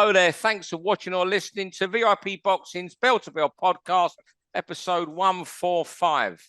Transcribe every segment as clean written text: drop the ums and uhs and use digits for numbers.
Hello there. Thanks for watching or listening to VIP Boxing's Bell to Bell podcast, episode 145.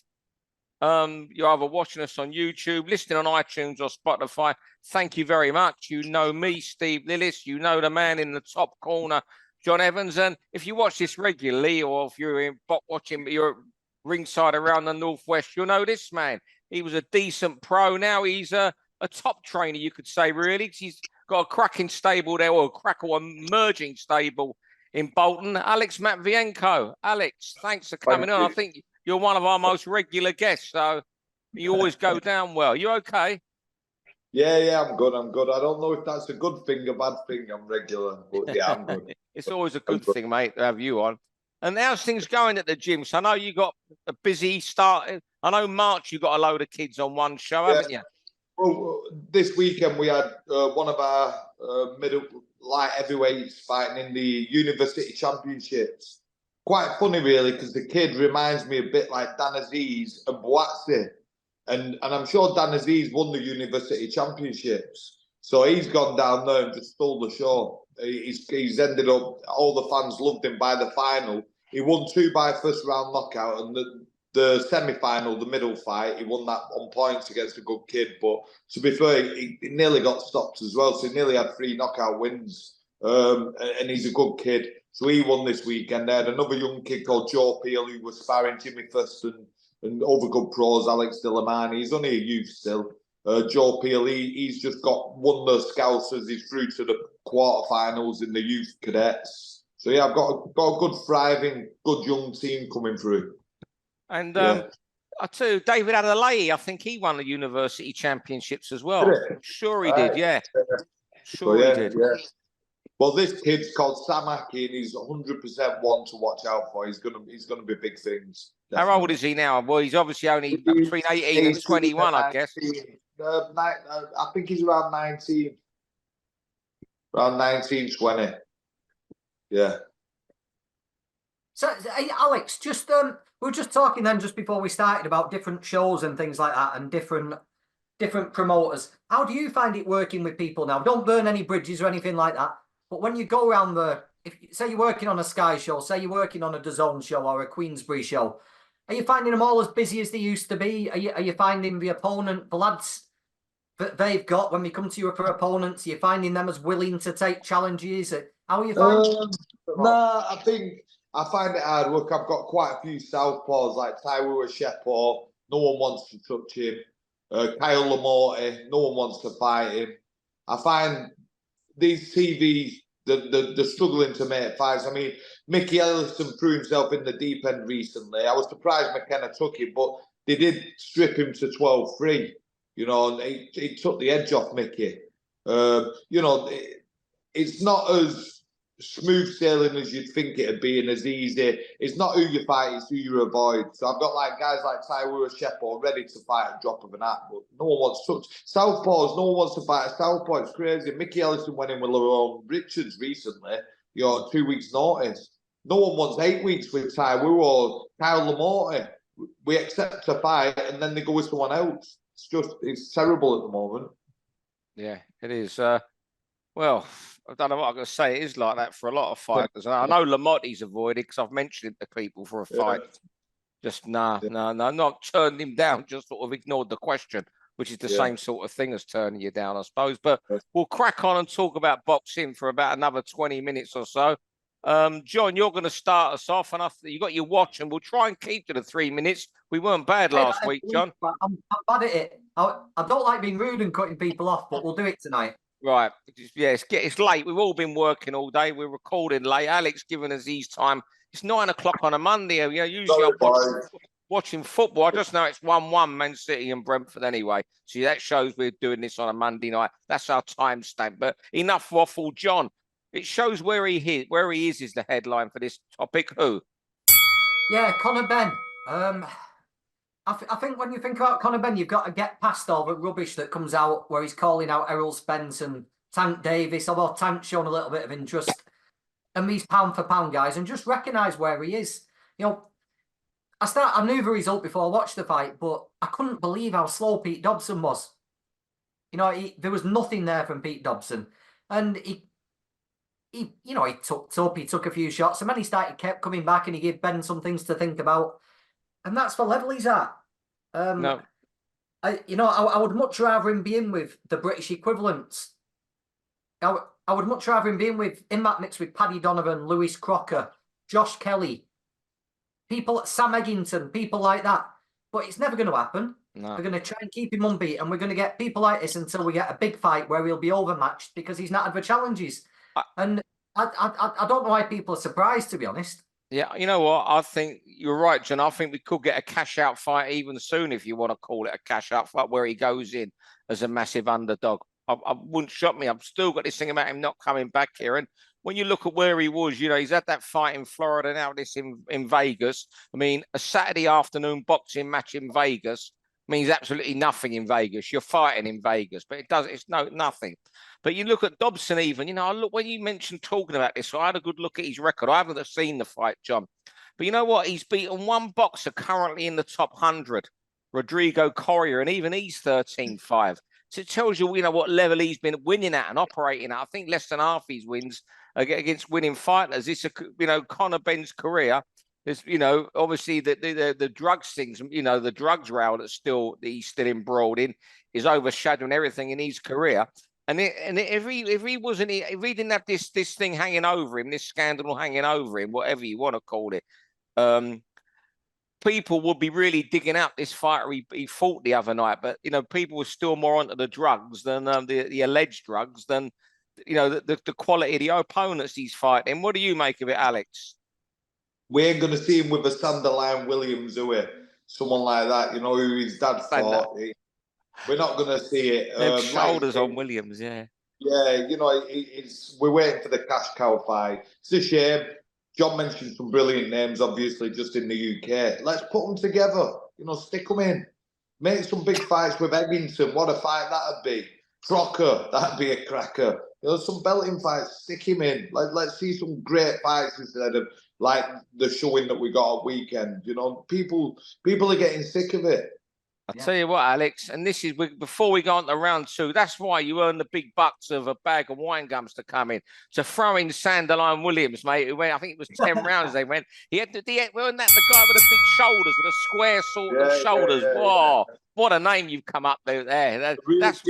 You're either watching us on YouTube, listening on iTunes or Spotify. Thank you very much. You know me, Steve Lillis. You know the man in the top corner, John Evans. And if you watch this regularly, or if you're watching, you're ringside around the Northwest, you'll know this man. He was a decent pro. Now he's a top trainer, you could say, really. He's got a cracking stable there, or a merging stable in Bolton. Alex Matvienko. Alex, thanks for coming on. I think you're one of our most regular guests, so you always go down well. You okay? Yeah, I'm good. I don't know if that's a good thing, a bad thing. I'm regular, but yeah, I'm good. It's always a good thing, mate, to have you on. And how's things going at the gym? So I know you got a busy start. I know March you got a load of kids on one show, haven't you? Well, this weekend we had one of our middle light heavyweights fighting in the University Championships. Quite funny, really, because the kid reminds me a bit like Dan Aziz and Buatsi. And I'm sure Dan Aziz won the University Championships. So he's gone down there and just stole the show. He's ended up, all the fans loved him by the final. He won 2 by first round knockout, and the semi-final, the middle fight, he won that on points against a good kid. But to be fair, he nearly got stopped as well. So he nearly had 3 knockout wins. And he's a good kid. So he won this weekend. They had another young kid called Joe Peel who was sparring Jimmy Thurston and other good pros, Alex Dillamani. He's only a youth still. Joe Peel, he's just won the Scousers. He's through to the quarterfinals in the youth cadets. So yeah, I've got a good, thriving, good young team coming through. And I tell you, David Adelaide, I think he won the University Championships as well. Sure he did, yeah. Sure he did. Yeah. Well, this kid's called Sam Aki, and he's 100% one to watch out for. He's gonna be big things. Definitely. How old is he now? Well, he's obviously only between 18 and 21, I guess. I think he's around 19. Around 19, 20. Yeah. So, hey, Alex, just we were just talking then just before we started about different shows and things like that, and different promoters. How do you find it working with people now? Don't burn any bridges or anything like that. But when you go around if say you're working on a Sky show, say you're working on a DAZN show or a Queensbury show, are you finding them all as busy as they used to be? Are you finding the lads that they've got when we come to you for opponents? Are you finding them as willing to take challenges? How are you finding? I find it hard work. I've got quite a few southpaws like Taiwo Sheeraz. No one wants to touch him. Kyle Lamorte, no one wants to fight him. I find these TVs, they're struggling to make fights. I mean, Mickey Ellison threw himself in the deep end recently. I was surprised McKenna took it, but they did strip him to 12-3, you know, and it took the edge off Mickey. You know, it's not as smooth sailing as you'd think it'd be and as easy. It's not who you fight, it's who you avoid. So I've got like guys like Taiwo Sheeraz ready to fight at drop of an hat, but no one wants to touch southpaws. No one wants to fight a southpaw. It's crazy. Mickey Ellison went in with Lerone Richards recently, you know, 2 weeks notice. No one wants 8 weeks with Taiwo or Kyle Lamorte. We accept a fight and then they go with someone else. It's terrible at the moment. Yeah, it is. Well, I don't know what I'm going to say. It is like that for a lot of fighters. I know Lamonte's avoided because I've mentioned it to people for a fight. Just not turned him down, just sort of ignored the question, which is the same sort of thing as turning you down, I suppose. But we'll crack on and talk about boxing for about another 20 minutes or so. John, you're going to start us off, and after you got your watch, and we'll try and keep to the 3 minutes. We weren't bad last week, John. I'm bad at it. I don't like being rude and cutting people off, but we'll do it tonight. Right. Yeah, it's late. We've all been working all day. We're recording late. Alex giving us his time. It's 9 o'clock on a Monday. Yeah, usually I'm watching football. I just know it's 1-1 Man City and Brentford anyway. See, that shows we're doing this on a Monday night. That's our timestamp. But enough waffle, John. It shows where he is the headline for this topic. Who? Yeah, Conor Benn. I think when you think about Conor Benn, you've got to get past all the rubbish that comes out where he's calling out Errol Spence and Tank Davis, although Tank's shown a little bit of interest, and these pound for pound guys, and just recognise where he is. You know, I knew the result before I watched the fight, but I couldn't believe how slow Pete Dobson was. You know, there was nothing there from Pete Dobson, and he tucked up, he took a few shots, and then kept coming back, and he gave Benn some things to think about, and that's the level he's at. No. I would much rather him be in with the British equivalents. I would much rather him be in that mix with Paddy Donovan, Lewis Crocker, Josh Kelly, Sam Eggington, people like that. But it's never going to happen. No. We're going to try and keep him unbeaten, and we're going to get people like this until we get a big fight where he'll be overmatched because he's not had the challenges. And I don't know why people are surprised, to be honest. Yeah, you know what? I think you're right, John. I think we could get a cash-out fight even soon, if you want to call it a cash-out fight, where he goes in as a massive underdog. I wouldn't shock me. I've still got this thing about him not coming back here. And when you look at where he was, he's had that fight in Florida, now this in Vegas. I mean, a Saturday afternoon boxing match in Vegas means absolutely nothing in Vegas. You're fighting in Vegas, but it's nothing. But you look at Dobson even, look, when you mentioned talking about this, I had a good look at his record. I haven't seen the fight, John. But you know what? He's beaten one boxer currently in the top 100, Rodrigo Correa, and even he's 13-5. So it tells you, what level he's been winning at and operating at. I think less than half his wins against winning fighters. It's Conor Benn's career. There's, obviously the drugs things, the drugs row that he's still embroiled in is overshadowing everything in his career. And if he didn't have this thing hanging over him, this scandal hanging over him, whatever you want to call it, people would be really digging out this fighter he fought the other night. But people were still more onto the drugs than the alleged drugs than the quality of the opponents he's fighting. What do you make of it, Alex? We ain't gonna see him with a Sanderline Williams, are we? Someone like that, who his dad fought. We're not going to see it. Shoulders on Williams, yeah. Yeah, we're waiting for the cash cow fight. It's a shame. John mentioned some brilliant names, obviously, just in the UK. Let's put them together. Stick them in. Make some big fights with Eggington. What a fight that'd be. Crocker, that'd be a cracker. Some belting fights. Stick him in. Let's see some great fights instead of like the showing that we got at weekend. People are getting sick of it. I'll tell you what, Alex, and this is before we go on to round two. That's why you earn the big bucks of a bag of wine gums to come in to throw in Sanderline Williams, mate. Who went, I think it was 10 rounds. They went. Weren't that the guy with the big shoulders, with a square sort of shoulders? Whoa, what a name you've come up there. That's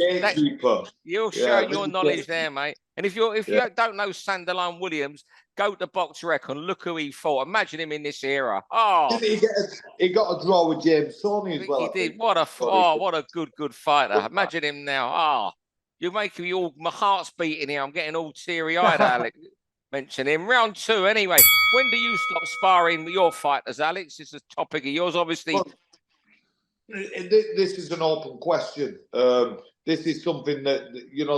you're showing your knowledge there, mate. And if you don't know Sanderline Williams, go to Box Rec and look who he fought. Imagine him in this era. Oh, he got a draw with James Toney as well. He did. What a good fighter. Imagine him now. Oh, you make me all my heart's beating here. I'm getting all teary-eyed, Alex. Mention him. Round two, anyway. When do you stop sparring with your fighters, Alex? This is a topic of yours, obviously. Well, this is an open question. This is something that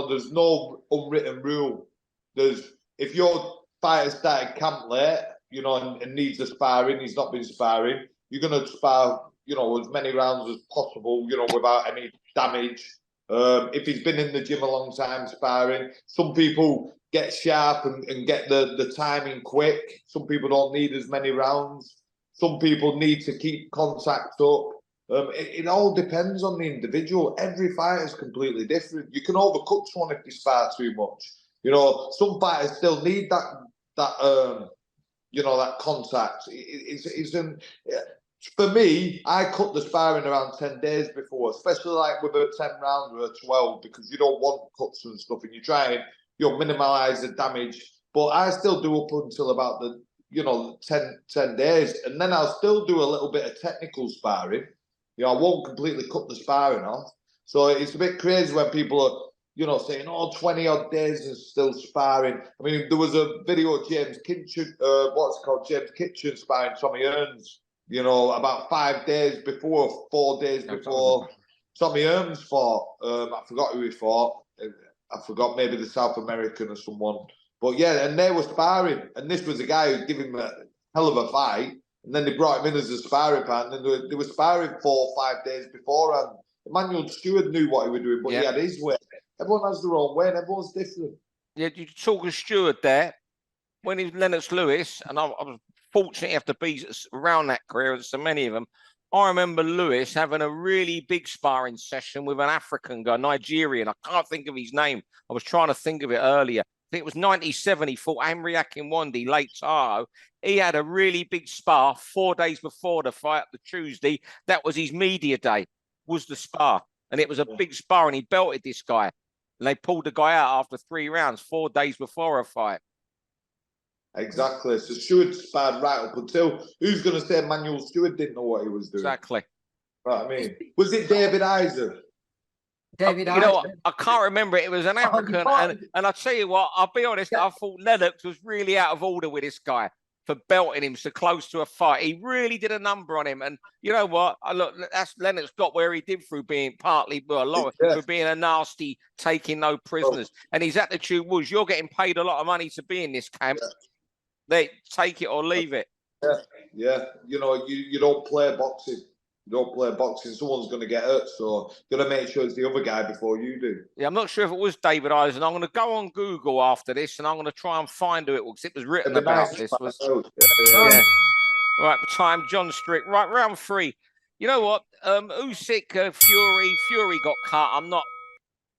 there's no unwritten rule. If your fighter started camp late, and needs a sparring, he's not been sparring, you're going to spar, as many rounds as possible, without any damage. If he's been in the gym a long time sparring, some people get sharp and get the timing quick. Some people don't need as many rounds. Some people need to keep contact up. It all depends on the individual. Every fighter is completely different. You can overcook someone if they spar too much. Some fighters still need that contact. For me, I cut the sparring around 10 days before, especially like with a 10 round or a 12, because you don't want cuts and stuff, and you try and minimise the damage. But I still do up until about the 10 days, and then I'll still do a little bit of technical sparring. I won't completely cut the sparring off. So it's a bit crazy when people are saying, 20 odd days and still sparring. I mean, there was a video of James Kitchen, James Kitchen sparring Tommy Hearns, about 5 days before, 4 days before Tommy Hearns fought. I forgot who he fought. I forgot, maybe the South American or someone. But yeah, and they were sparring. And this was a guy who gave him a hell of a fight. And then they brought him in as a sparring partner. And they were sparring 4 or 5 days beforehand. Emmanuel Stewart knew what he was doing, but he had his way. Everyone has their own way, and everyone's different. Yeah, you talk of Stewart there. When he was Lennox Lewis, and I was fortunate enough to be around that career, there's so many of them. I remember Lewis having a really big sparring session with an African guy, Nigerian. I can't think of his name. I was trying to think of it earlier. think it was 97. He fought Amriak Nwandi, late Tahoe. He had a really big spar 4 days before the fight, the Tuesday. That was his media day, was the spar. And it was a big spar, and he belted this guy. And they pulled the guy out after 3 rounds, 4 days before a fight. Exactly. So Stewart sparred right up until, who's going to say Manuel Stewart didn't know what he was doing? Exactly. Right, I mean, was it David Isaac? David, you know what? I can't remember. It was an African, and I tell you what, I'll be honest. I thought Lennox was really out of order with this guy for belting him so close to a fight. He really did a number on him, and you know what? Look, that's Lennox got where he did through being partly, well, a lot for being a nasty, taking no prisoners. And his attitude was, "You're getting paid a lot of money to be in this camp. They take it or leave it." Yeah. You know, you don't play boxing. You don't play boxing, someone's going to get hurt, so you've got to make sure it's the other guy before you do. Yeah, I'm not sure if it was David Eisen. I'm going to go on Google after this, and I'm going to try and find who it was. It was written about this. Yeah. Right, time, John Strick. Right, round 3. You know what? Usyk, Fury got cut.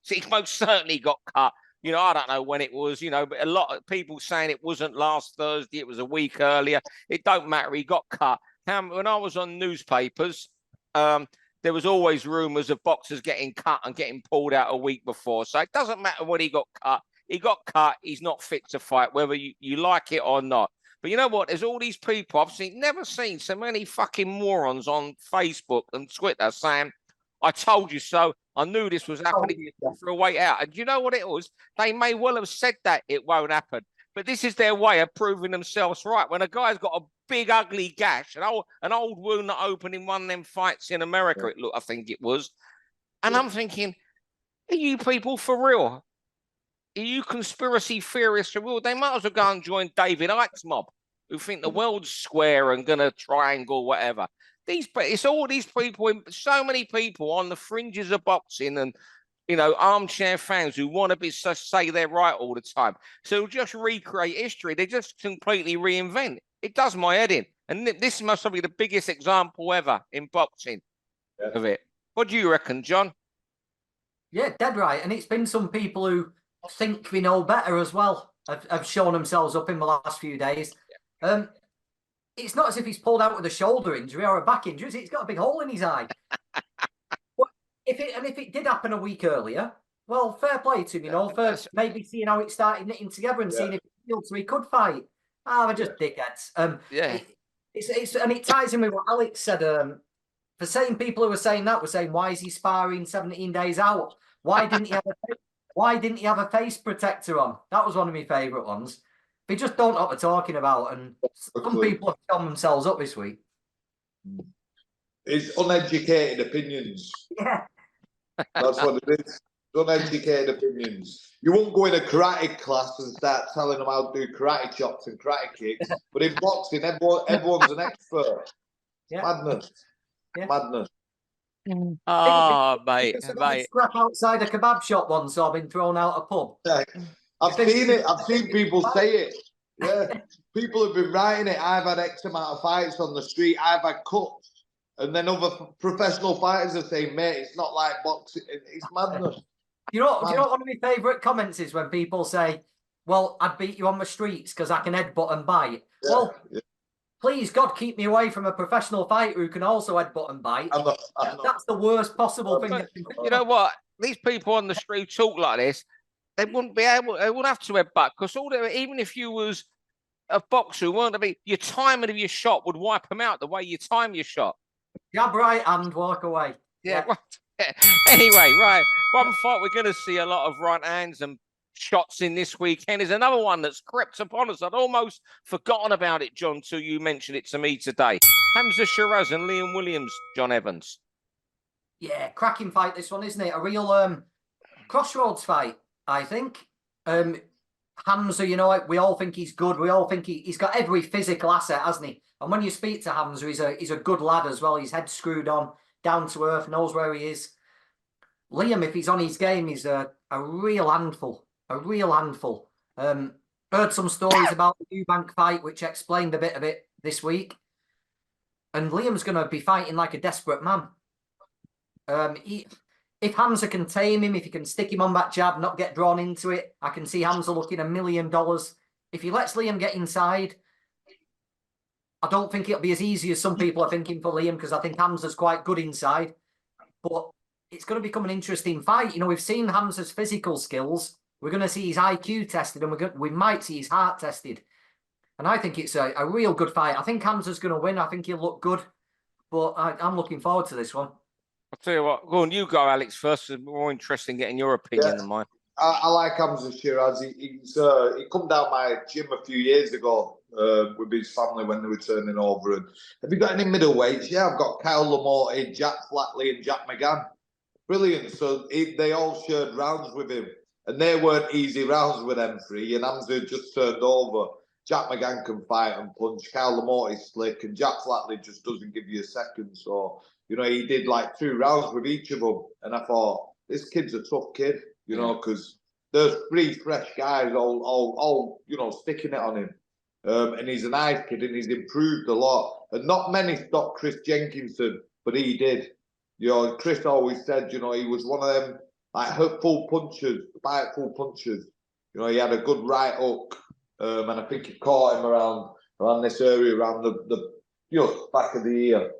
He most certainly got cut. You know, I don't know when it was, you know, but a lot of people saying it wasn't last Thursday. It was a week earlier. It don't matter. He got cut. When I was on newspapers, there was always rumours of boxers getting cut and getting pulled out a week before. So it doesn't matter when he got cut. He got cut. He's not fit to fight, whether you like it or not. But you know what? There's all these people. Never seen so many fucking morons on Facebook and Twitter saying, "I told you so. I knew this was happening for a way out." And you know what it was? They may well have said that it won't happen. But this is their way of proving themselves right. When a guy's got a big, ugly gash, an old wound that opened in one of them fights in America, I think it was. And I'm thinking, are you people for real? Are you conspiracy theorists for real? They might as well go and join David Icke's mob, who think the world's square and going to triangle, whatever. It's all these people, so many people on the fringes of boxing and, you know, armchair fans who want to say they're right all the time. So just recreate history. They just completely reinvent. It does my head in. And this must be the biggest example ever in boxing of it. What do you reckon, John? Yeah, dead right. And it's been some people who think we know better as well have shown themselves up in the last few days. It's not as if he's pulled out with a shoulder injury or a back injury. He's got a big hole in his eye. If it did happen a week earlier, well, fair play to him, you know, for maybe seeing how it started knitting together and seeing if it healed so he could fight. We're just dickheads. It ties in with what Alex said. The same people who were saying that were saying, why is he sparring 17 days out? Why didn't he have a face protector on? That was one of my favourite ones. They just don't know what they're talking about, and some people have shown themselves up this week. It's uneducated opinions. Yeah. That's what it is. Uneducated opinions. You won't go in a karate class and start telling them how to do karate chops and karate kicks. But in boxing, everyone's an expert. Yeah. Madness. Yeah. Madness. Oh, mate. Scrap outside a kebab shop once, so I've been thrown out a pub. Yeah. I've seen it. I've seen people say it. Yeah. People have been writing it. I've had X amount of fights on the street. I've had cuts. And then other professional fighters are saying, mate, it's not like boxing. It's madness. Do you know one of my favourite comments is when people say, well, I'd beat you on the streets because I can headbutt and bite. Yeah, well, please, God, keep me away from a professional fighter who can also headbutt and bite. I know. That's the worst possible thing. You know what? These people on the street talk like this, they wouldn't have to headbutt because even if you was a boxer, your timing of your shot would wipe them out the way you time your shot. Jab right hand, walk away. Yeah. Anyway, right. One fight we're going to see a lot of right hands and shots in this weekend is another one that's crept upon us. I'd almost forgotten about it, John, till you mentioned it to me today. Hamza Sheeraz and Liam Williams, John Evans. Yeah, cracking fight this one, isn't it? A real crossroads fight, I think. Hamza, you know, we all think he's good. We all think he's got every physical asset, hasn't he? And when you speak to Hamza, he's a good lad as well. His head screwed on, down to earth, knows where he is. Liam, if he's on his game, he's a real handful. A real handful. Heard some stories about the Eubank fight, which explained a bit of it this week. And Liam's going to be fighting like a desperate man. if Hamza can tame him, if he can stick him on that jab, not get drawn into it, I can see Hamza looking $1 million. If he lets Liam get inside, I don't think it'll be as easy as some people are thinking for Liam, because I think Hamza's quite good inside. But it's going to become an interesting fight. You know, we've seen Hamza's physical skills. We're going to see his IQ tested, and we might see his heart tested. And I think it's a real good fight. I think Hamza's going to win. I think he'll look good. But I'm looking forward to this one. I'll tell you what. Go on, you go, Alex, first. It's more interesting getting your opinion than mine. I like Hamza Sheeraz. He come down my gym a few years ago with his family when they were turning over. And have you got any middleweights? Yeah, I've got Kyle Lamorte, Jack Flatley, and Jack McGann. Brilliant. So they all shared rounds with him. And they weren't easy rounds with them three. And Hamza just turned over. Jack McGann can fight and punch. Kyle Lamorte's slick. And Jack Flatley just doesn't give you a second. So, you know, he did like 2 rounds with each of them. And I thought, this kid's a tough kid, you know, because there's 3 fresh guys all you know, sticking it on him. And he's a nice kid and he's improved a lot. And not many stopped Chris Jenkinson, but he did. You know, Chris always said, you know, he was one of them, like, hurtful punchers, spiteful punchers. You know, he had a good right hook. And I think he caught him around this area, around the you know, back of the ear.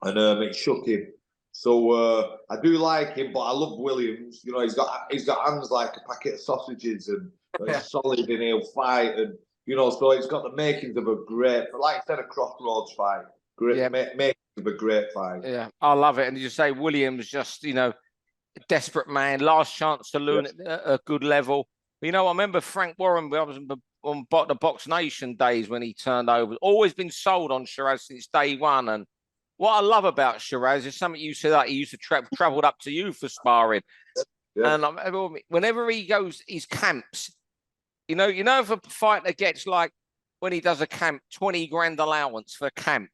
And it shook him. So I do like him, but I love Williams. You know, he's got hands like a packet of sausages, and he's solid and he'll fight. And you know, so he's got the makings of a great, like I said, a crossroads fight. Great makings of a great fight. Yeah, I love it. And you say Williams, just, you know, a desperate man, last chance to learn at a good level. You know, I remember Frank Warren. I was on the Box Nation days when he turned over. Always been sold on Sheeraz since day one. And what I love about Sheeraz is something you said, that he used to traveled up to you for sparring. Yeah. And whenever he goes his camps, you know, if a fighter gets, like, when he does a camp, 20 grand allowance for a camp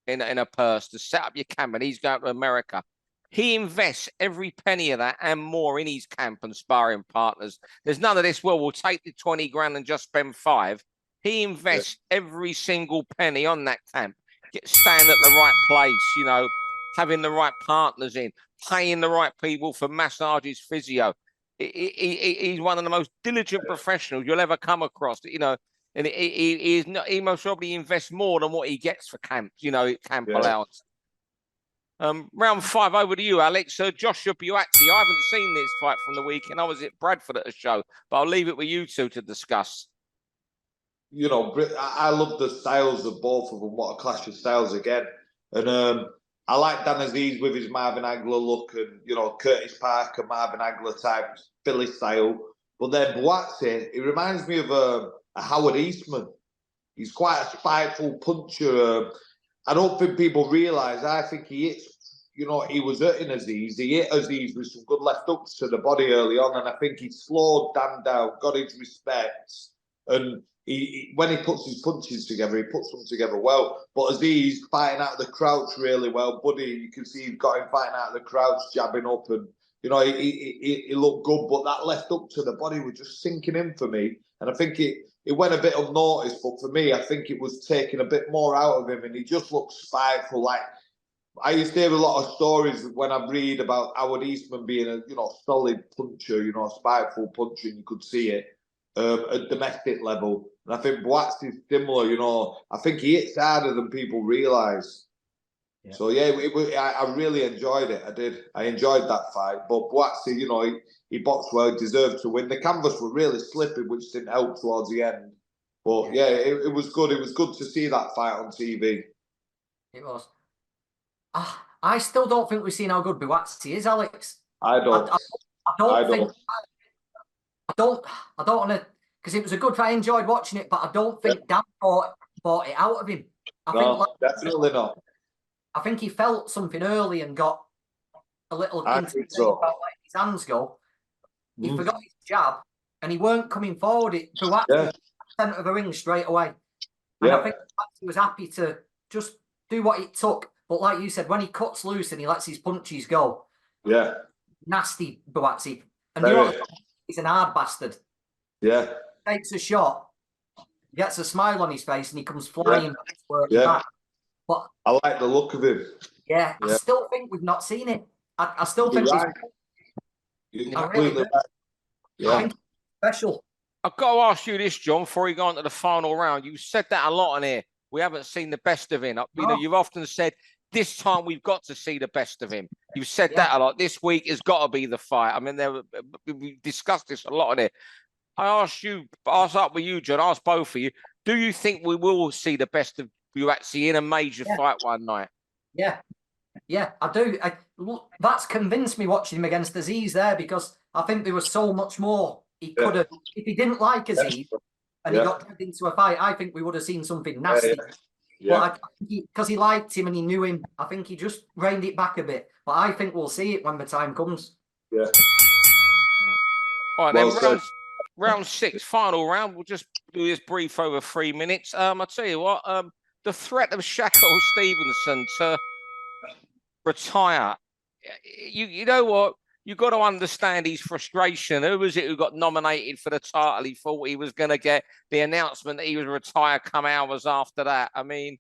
in a purse to set up your camp, and he's going to America. He invests every penny of that and more in his camp and sparring partners. There's none of this, well, we'll take the 20 grand and just spend 5. He invests every single penny on that camp. Staying at the right place, you know, having the right partners in, paying the right people for massages, physio. He's one of the most diligent professionals you'll ever come across, you know, and he most probably invests more than what he gets for camps, you know, camp allowance. Round 5, over to you, Alex. Joshua Buatsi. I haven't seen this fight from the weekend. I was at Bradford at a show, but I'll leave it with you two to discuss. You know, I love the styles of both of them. What a clash of styles again. And I like Dan Aziz with his Marvin Hagler look, and, you know, Curtis Parker, Marvin Hagler type, Philly style. But then Buatsi, he reminds me of a Howard Eastman. He's quite a spiteful puncher. I don't think people realise. I think he hits, you know, he was hurting Aziz. He hit Aziz with some good left hooks to the body early on, and I think he slowed Dan down, got his respect, and he when he puts his punches together, he puts them together well. But Aziz fighting out of the crouch really well. Buddy, you can see he's got him fighting out of the crouch, jabbing up, and, you know, he looked good, but that left hook to the body was just sinking in for me. And I think it went a bit unnoticed, but for me, I think it was taking a bit more out of him, and he just looked spiteful. Like, I used to hear a lot of stories when I read about Howard Eastman being a, you know, solid puncher, you know, a spiteful puncher, and you could see it at domestic level. And I think Buatsi is similar, you know. I think he hits harder than people realise. Yeah. So, yeah, I really enjoyed it. I did. I enjoyed that fight. But Buatsi, you know, he boxed well, deserved to win. The canvas were really slipping, which didn't help towards the end. But, yeah, it was good. It was good to see that fight on TV. It was. I still don't think we've seen how good Buatsi is, Alex. I don't. I don't want to, because it was a good fight. I enjoyed watching it, but I don't think Dan bought it out of him. Definitely not. I think he felt something early and got a little intimidated about letting his hands go. He forgot his jab, and he weren't coming forward. Buatsi was centre of the ring straight away. And I think Buatsi was happy to just do what it took. But like you said, when he cuts loose and he lets his punches go, nasty Buatsi. And you know, he's an hard bastard. Yeah. Takes a shot, gets a smile on his face, and he comes flying back. But I like the look of him. I still think we've not seen it. I still think right. You're I really completely do. right. I Yeah. think it's special. I've got to ask you this, John, before we go on to the final round. You said that a lot on here. We haven't seen the best of him. You know, you've often said this time we've got to see the best of him. You've said that a lot. This week has got to be the fight. I mean, we discussed this a lot on here. I asked up with you, John, ask both of you. Do you think we will see the best of Buatsi in a major fight one night? Yeah, I do. That's convinced me watching him against Aziz there, because I think there was so much more he could have. If he didn't like Aziz and he got dragged into a fight, I think we would have seen something nasty. But because he liked him and he knew him, I think he just reined it back a bit. But I think we'll see it when the time comes. Yeah. All right, then round 6, final round. We'll just do this brief over 3 minutes. I'll tell you what, the threat of Shakur Stevenson to retire. You know what? You got to understand his frustration. Who was it who got nominated for the title? He thought he was going to get the announcement that he was retired come hours after that. I mean,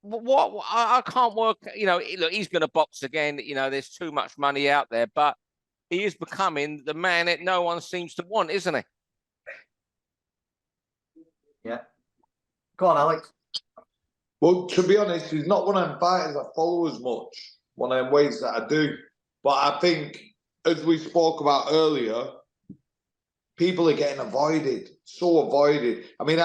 what? I can't work. You know, look, he's going to box again. You know, there's too much money out there, but he is becoming the man that no one seems to want, isn't he? Yeah. Go on, Alex. Well, to be honest, he's not one of them fighters I follow as much, one of them weights that I do. But I think, as we spoke about earlier, people are getting avoided, so avoided. I mean,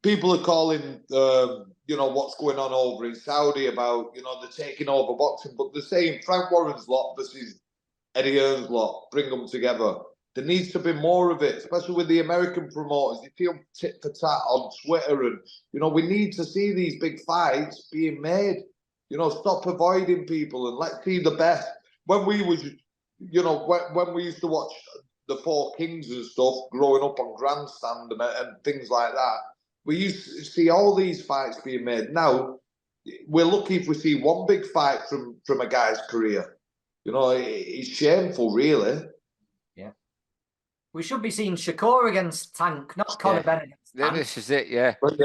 people are calling, you know, what's going on over in Saudi about, you know, they're taking over boxing, but they're saying Frank Warren's lot versus Eddie Hearn's lot, bring them together. There needs to be more of it, especially with the American promoters. They feel tit for tat on Twitter, and you know, we need to see these big fights being made. You know, stop avoiding people and let's see the best. When we was, you know, when we used to watch the Four Kings and stuff, growing up on Grandstand and things like that, we used to see all these fights being made. Now, we're lucky if we see one big fight from a guy's career. You know, it's shameful, really. Yeah. We should be seeing Shakur against Tank, not Conor Benn against Tank. This is it, yeah. But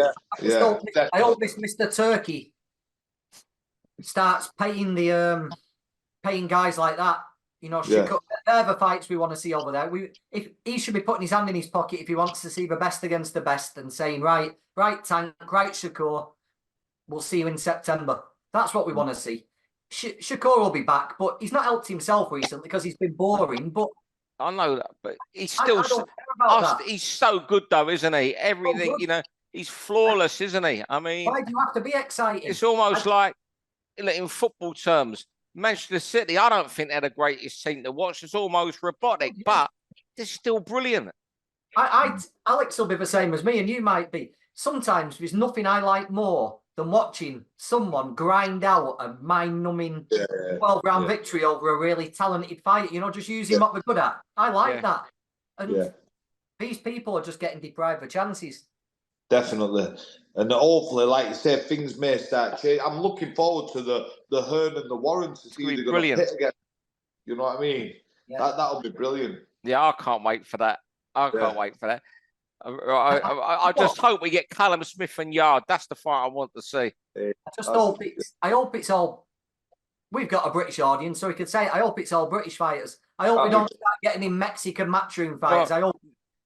I hope this Mr. Turkey starts paying the paying guys like that. You know, Shakur, they're the fights we want to see over there. If he should be putting his hand in his pocket if he wants to see the best against the best and saying, right, Tank, right, Shakur, we'll see you in September. That's what we want to see. Shakur will be back, but he's not helped himself recently because he's been boring. But I know that, but he's still he's so good though, isn't he? Everything, you know, he's flawless, isn't he? I mean, why do you have to be excited? It's almost like, in football terms, Manchester City, I don't think they're the greatest team to watch. It's almost robotic, but they're still brilliant. Alex will be the same as me, and you might be. Sometimes there's nothing I like more than watching someone grind out a mind-numbing 12-round victory over a really talented fight. You know, just using what they're good at. I like that. And these people are just getting deprived of chances. Definitely. And hopefully, like you say, things may start changing. I'm looking forward to the Hearn and the Warren to see they're going to hit again. You know what I mean? Yeah. That'll be brilliant. Yeah, I can't wait for that. I can't wait for that. I just hope we get Callum Smith and Yard. That's the fight I want to see. I hope it's all. We've got a British audience, so we could say, I hope it's all British fighters. I hope we don't start getting in Mexican matchroom fights. I hope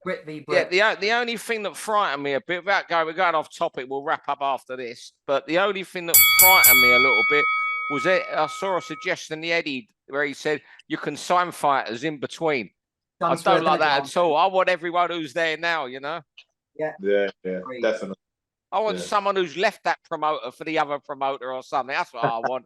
Brit v Brit. Yeah, the only thing that frightened me a bit, we're going off topic, we'll wrap up after this, but the only thing that frightened me a little bit was I saw a suggestion in the Eddie where he said you can sign fighters in between. I don't like that at all. I want everyone who's there now, you know? Yeah, definitely. I want someone who's left that promoter for the other promoter or something. That's what I want.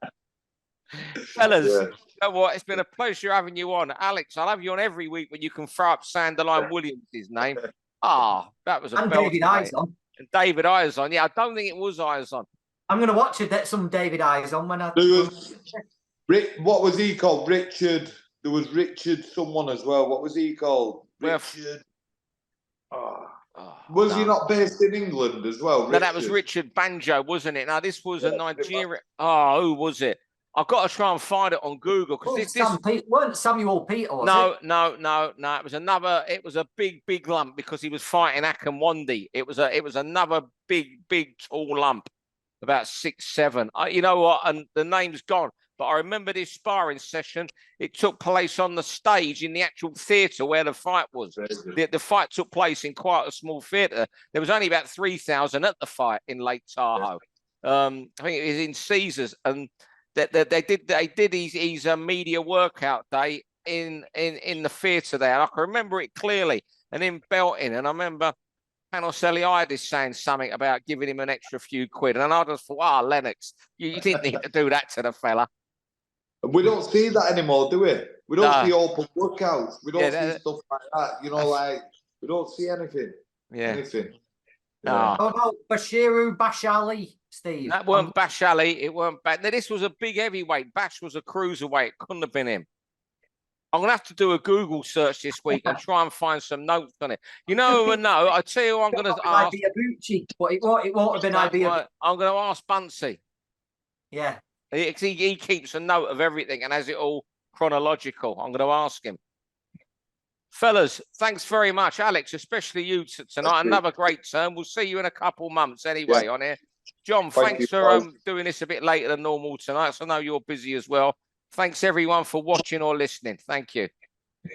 Fellas, you know what? It's been a pleasure having you on. Alex, I'll have you on every week when you can throw up Sanderline Williams' name. That was a and David Izon. And David Izon. Yeah, I don't think it was Izon. I'm going to watch some David Izon when I... What was he called? Richard... There was Richard someone as well. What was he called? Richard. Was he not based in England as well? No, that was Richard Banjo, wasn't it? Now, this was a Nigerian. Who was it? I've got to try and find it on Google. Weren't Samuel Peter, was it? No. It was another. It was a big lump because he was fighting Akinwande. It was another big, tall lump, about 6'7". You know what? And the name's gone. but I remember this sparring session. It took place on the stage in the actual theatre where the fight was. The fight took place in quite a small theatre. There was only about 3,000 at the fight in Lake Tahoe. I think it was in Caesars, and they did his media workout day in the theatre there. And I can remember it clearly, and him belting. And I remember Panoseliadis saying something about giving him an extra few quid. And I just thought, Lennox, you didn't need to do that to the fella. We don't see that anymore, do we? We don't see open workouts. We don't see stuff like that. You know, like, we don't see anything. Yeah. Anything. How about Bashiru Bashali, Steve? That weren't Bash Ali. It weren't Bash. Now, this was a big heavyweight. Bash was a cruiserweight. Couldn't have been him. I'm going to have to do a Google search this week and try and find some notes on it. You know, I tell you, I'm going to ask. Buatsi, but it won't have been Ibeabuchi. I'm going to ask Buatsi. Yeah. He keeps a note of everything and has it all chronological. I'm going to ask him. Fellas, thanks very much. Alex, especially you tonight. Another great turn. We'll see you in a couple months anyway on here. John, thanks for doing this a bit later than normal tonight. So I know you're busy as well. Thanks, everyone, for watching or listening. Thank you.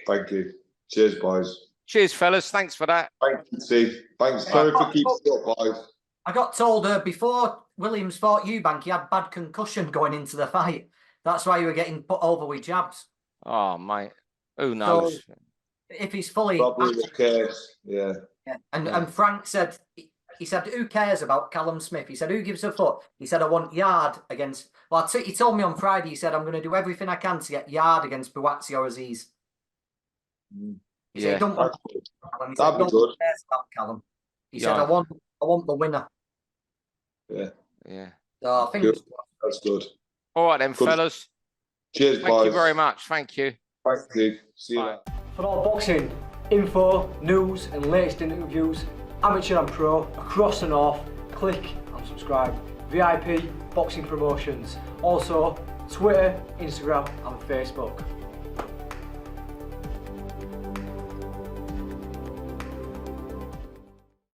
Thank you. Cheers, boys. Cheers, fellas. Thanks for that. Thank you, Steve. Thanks. Sorry for keeping it up, boys. I got told before Williams fought Eubank, he had bad concussion going into the fight. That's why you were getting put over with jabs. Oh, mate. Who knows? So, if he's fully... Probably the case, yeah. And Frank said... He said, who cares about Callum Smith? He said, who gives a fuck? He said, I want Yard against... Well, he told me on Friday, he said, I'm going to do everything I can to get Yard against Buatsi or Aziz. He said, don't want Callum. He said, That'd be good. Cares about Callum. He said, I want the winner. Yeah. Yeah. So I think that's good. All right then, fellas. Cheers, boys. Thank you very much. Thank you. Thank you. See you. For all boxing info, news and latest interviews, amateur and pro, across the north, click and subscribe. VIP Boxing Promotions. Also, Twitter, Instagram and Facebook.